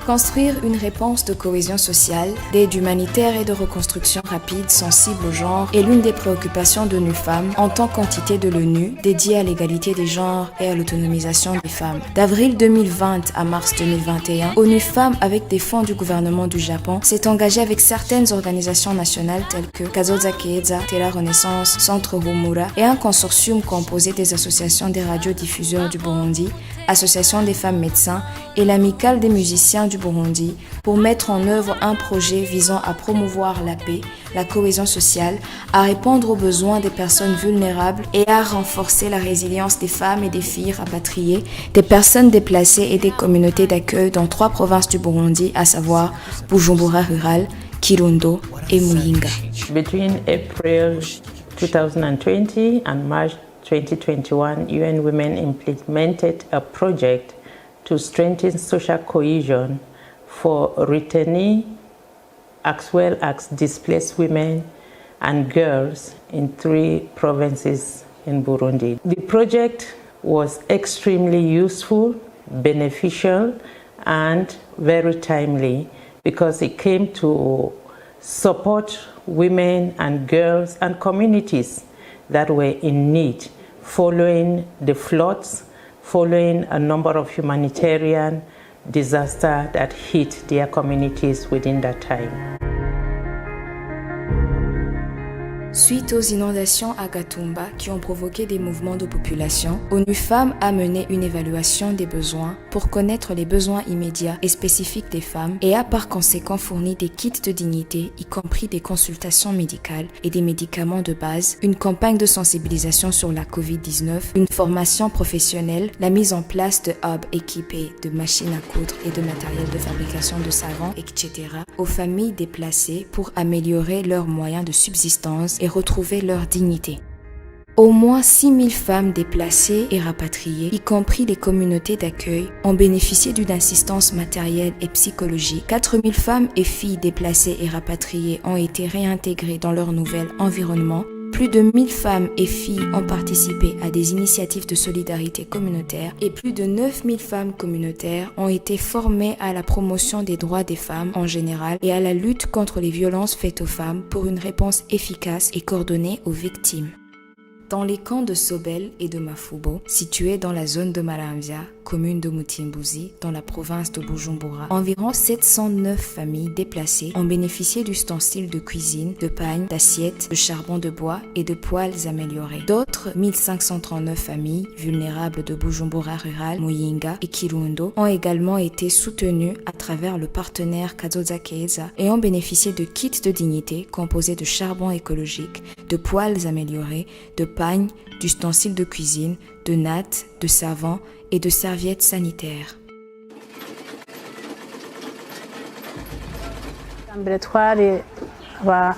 Construire une réponse de cohésion sociale, d'aide humanitaire et de reconstruction rapide sensible au genre est l'une des préoccupations de l'ONU Femmes en tant qu'entité de l'ONU dédiée à l'égalité des genres et à l'autonomisation des femmes. D'avril 2020 à mars 2021, ONU Femmes, avec des fonds du gouvernement du Japon, s'est engagée avec certaines organisations nationales telles que Kazoza Keiza, Terra Renaissance, Centre Humura et un consortium composé des associations des radiodiffuseurs du Burundi, Association des femmes médecins et l'Amicale des musiciens du Burundi pour mettre en œuvre un projet visant à promouvoir la paix, la cohésion sociale, à répondre aux besoins des personnes vulnérables et à renforcer la résilience des femmes et des filles rapatriées, des personnes déplacées et des communautés d'accueil dans 3 provinces du Burundi, à savoir Bujumbura rural, Kirundo et Muyinga. Between April 2020 and March 2021, UN Women implemented a project to strengthen social cohesion for returnee as well as displaced women and girls in 3 provinces in Burundi. The project was extremely useful, beneficial, and very timely because it came to support women and girls and communities that were in need following the floods, following a number of humanitarian disasters that hit their communities within that time. Suite aux inondations à Gatumba qui ont provoqué des mouvements de population, ONU Femmes a mené une évaluation des besoins pour connaître les besoins immédiats et spécifiques des femmes et a par conséquent fourni des kits de dignité, y compris des consultations médicales et des médicaments de base, une campagne de sensibilisation sur la COVID-19, une formation professionnelle, la mise en place de hubs équipés de machines à coudre et de matériel de fabrication de savons, etc. aux familles déplacées pour améliorer leurs moyens de subsistance et retrouver leur dignité. Au moins 6000 femmes déplacées et rapatriées, y compris les communautés d'accueil, ont bénéficié d'une assistance matérielle et psychologique. 4000 femmes et filles déplacées et rapatriées ont été réintégrées dans leur nouvel environnement. Plus de 1000 femmes et filles ont participé à des initiatives de solidarité communautaire et plus de 9000 femmes communautaires ont été formées à la promotion des droits des femmes en général et à la lutte contre les violences faites aux femmes pour une réponse efficace et coordonnée aux victimes. Dans les camps de Sobel et de Mafubo, situés dans la zone de Maramvya, commune de Mutimbuzi, dans la province de Bujumbura, environ 709 familles déplacées ont bénéficié d'ustensiles de cuisine, de pagnes, d'assiettes, de charbon de bois et de poêles améliorés. D'autres 1539 familles vulnérables de Bujumbura rural, Muyinga et Kirundo ont également été soutenues à travers le partenaire Kazoza Keiza et ont bénéficié de kits de dignité composés de charbon écologique, de poêles améliorés, de pagnes, d'ustensiles de cuisine, de nattes, de savons et de serviettes sanitaires.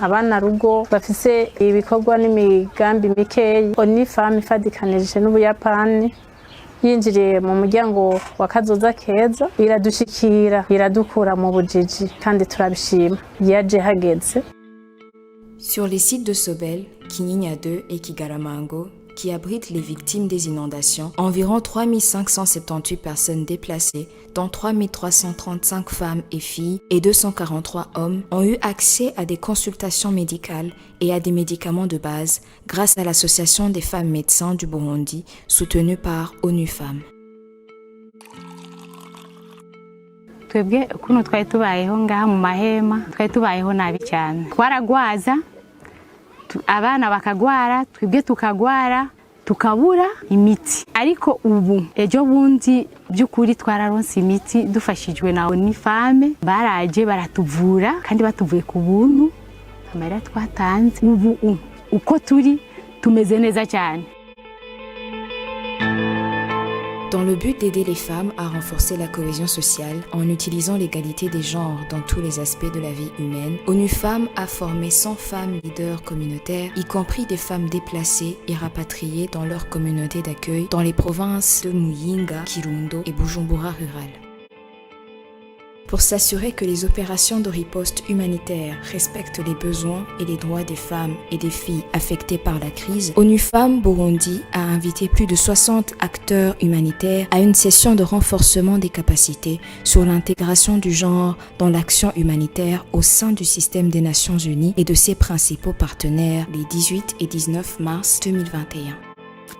Abana rugo bafise ibikorwa n'imigambi mikeyi ONU Femmes ifadikanije n'Ubuyapani yinjiriye mu muryango wa Kazoza Keza iradushikira iradukura mu bujiji kandi turabishima yaje hageze. Sur les sites de Sobel, Kinyinya 2 et Kigaramango, qui abritent les victimes des inondations, environ 3578 personnes déplacées, dont 3335 femmes et filles et 243 hommes, ont eu accès à des consultations médicales et à des médicaments de base grâce à l'Association des femmes médecins du Burundi, soutenue par ONU Femmes. Twebwe ukuntu twari tubayeho ngaha mu mahema twari tubayeho nabi cyane twaragwaza abana bakagwara twebwe tukagwara tukabura imiti ariko ubu ejo bundi by'ukuri twararonse imiti dufashijwe na ONU Femmes baraje baratuvura kandi batuvuye ku buntu amara twatanze ubu uko turi tumeze neza cyane. Dans le but d'aider les femmes à renforcer la cohésion sociale en utilisant l'égalité des genres dans tous les aspects de la vie humaine, ONU Femmes a formé 100 femmes leaders communautaires, y compris des femmes déplacées et rapatriées dans leur communauté d'accueil dans les provinces de Muyinga, Kirundo et Bujumbura rural. Pour s'assurer que les opérations de riposte humanitaire respectent les besoins et les droits des femmes et des filles affectées par la crise, ONU Femmes Burundi a invité plus de 60 acteurs humanitaires à une session de renforcement des capacités sur l'intégration du genre dans l'action humanitaire au sein du système des Nations Unies et de ses principaux partenaires les 18 et 19 mars 2021.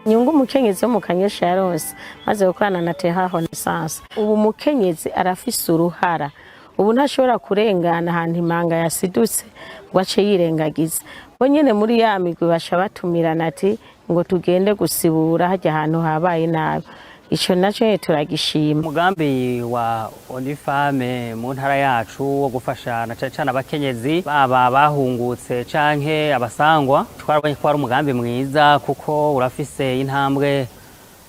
Nyungu umukenyezi wo mu Kanyosha yaronse maze gukorana na Terra Renaissance. Ubu umukenyezi arafise uruhara. Ubu ntashobora kurengana ahantu imanga yasidutse ngo ace yirengagiza. Bo nyene muri ya migwi basha batumirana ati ngo tugende gusibura hajya ahantu habaye nabi. Ico naco turagishima. Umugambi wa ONU Femmes mu ntara yacu wo gufashana cyane abakenyezi baba bahungutse canke abasangwa twarabonye ko ari umugambi mwiza kuko urafise intambwe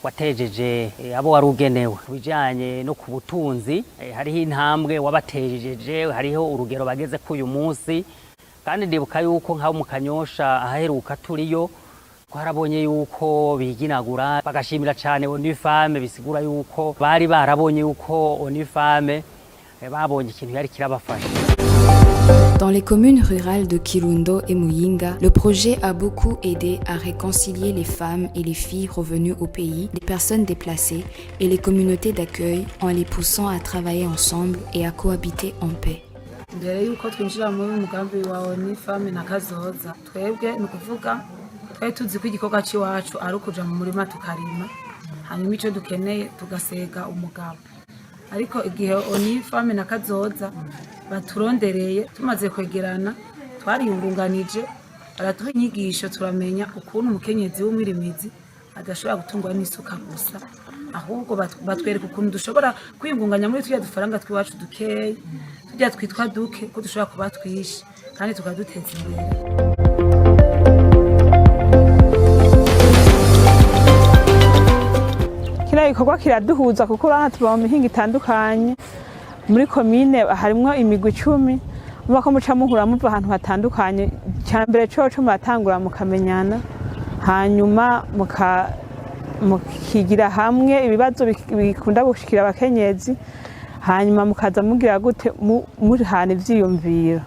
watejeje abo warugenewe bijanye no ku butunzi hariho intambwe wabatejeje hariho urugero bageze ku uyu munsi kandi ndibuka yuko nkaho mu Kanyosha aheruka turiyo twarabonye yuko biginagura bagashimira cyane ONU Femmes bisigura yuko bari barabonye yuko ONU Femmes babonye ikintu yari kirabafasha. Dans les communes rurales de Kirundo et Muyinga, le projet a beaucoup aidé à réconcilier les femmes et les filles revenues au pays, les personnes déplacées et les communautés d'accueil en les poussant à travailler ensemble et à cohabiter en paix. Mbere yuko twinjira muri umugambi wa ONU Femmes na Kazoza, twebwe ni kuvuga twari tuzi ko igikorwa cy'iwacu ari ukuja mu murima tukarima, hanyuma icyo dukeneye tugasega umugabo. Ariko igihe ONU Femmes na Kazoza baturondereye tumaze kwegerana twariyungunganije baratuha inyigisho turamenya ukuntu umukenyezi w'umwirimizi adashobora gutungwa n'isuka gusa, ahubwo batwereka ukuntu dushobora kwiyungunganya muri tujya dufaranga twiwacu dukeya tujya twitwa duke ko dushobora kuba twishe kandi tukaduteza imbere. Kino gikorwa kiraduhuza kuko urabona tuba mu mihinga itandukanye muri komine harimwo imigwi 10 muba ko muca muhura muva ahantu hatandukanye cyambere coco muratangura mukamenyana hanyuma mukigira hamwe ibibazo bikunda gushikira abakenyezi hanyuma mukaza mugira gute muri hane ivyiyumviro.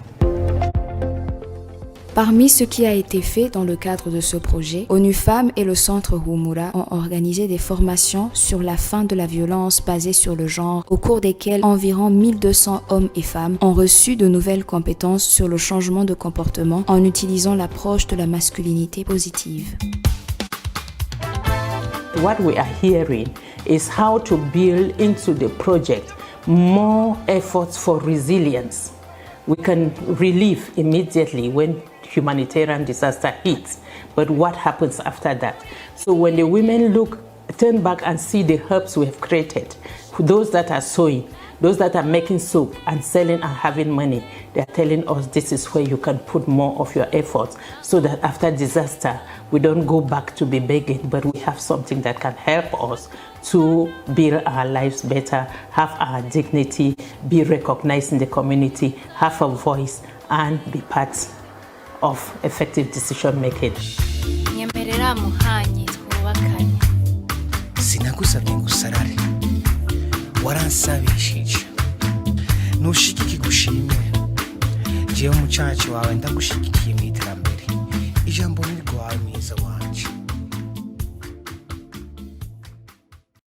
Parmi ce qui a été fait dans le cadre de ce projet, ONU Femmes et le Centre Humura ont organisé des formations sur la fin de la violence basée sur le genre, au cours desquelles environ 1200 hommes et femmes ont reçu de nouvelles compétences sur le changement de comportement en utilisant l'approche de la masculinité positive. What we are hearing is how to build into the project more efforts for resilience. We can relieve immediately when humanitarian disaster hits, but what happens after that? So when the women turn back and see the herbs we have created, those that are sewing, those that are making soap and selling and having money, they are telling us this is where you can put more of your efforts so that after disaster, we don't go back to be begging, but we have something that can help us to build our lives better, have our dignity, be recognized in the community, have a voice, and be part of effective decision making. Nyemerera muhanye twubakanye. Sinagusabye ngusarare. Waransabishije. Nushikiki gushimira. Jewe mucaci wawe ndagushigikiye mu iterambere. Ijambo ni rwawe